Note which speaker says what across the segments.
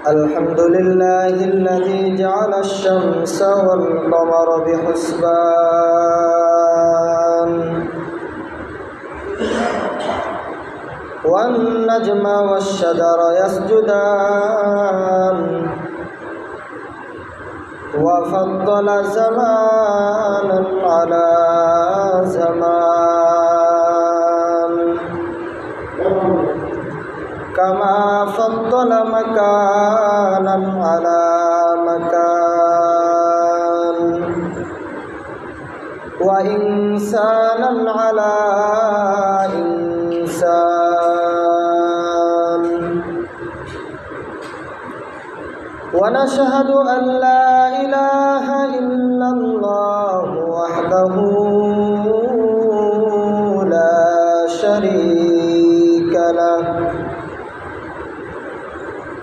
Speaker 1: الحمد لله الذي جعل الشمس والقمر بحسبان والنجم والشجر يسجدان وفضل زمانا على زمان كما فضل مكانا على مكان وإنسانا على إنسان ونشهد أن لا إله إلا الله وحده لا شريك له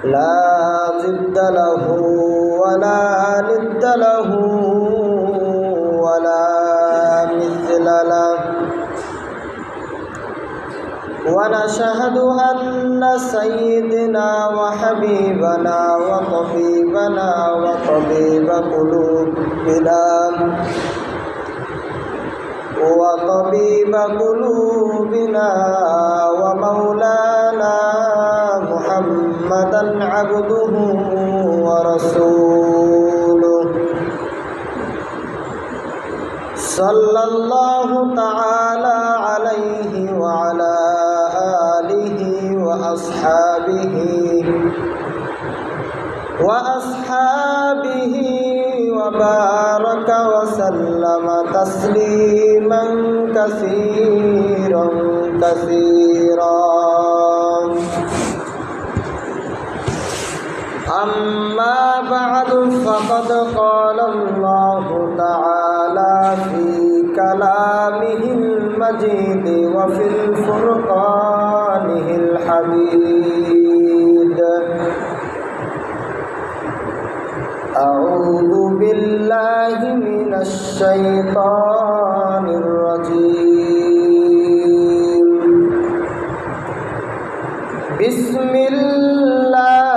Speaker 1: لا ضد له ولا ند له ولا مثل له ونشهد أن سيدنا وحبيبنا وطبيبنا وطبيب قلوبنا ومولانا محمدا عبده ورسوله صلى الله تعالى عليه وعلى آله وأصحابه وبارك وسلم تسليما كثيرا أما بعد فقد قال الله تعالى في كلامه المجيد وفي الفرقانه الحميد أعوذ بالله من الشيطان الرجيم بسم الله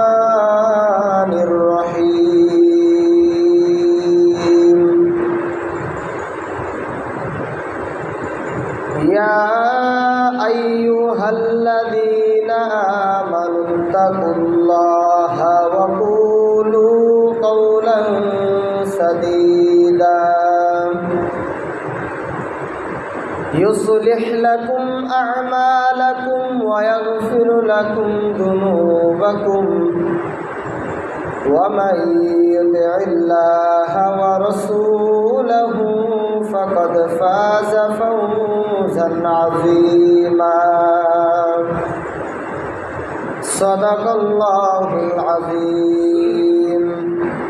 Speaker 1: الرحمن الرحيم يا أيها الذين آمنوا اتقوا الله وقولوا قولا سديدا يصلح لكم أعمالكم ويغفر لكم ذنوبكم ومن يطع الله ورسوله فقد فاز فوزا عظيما صدق الله العظيم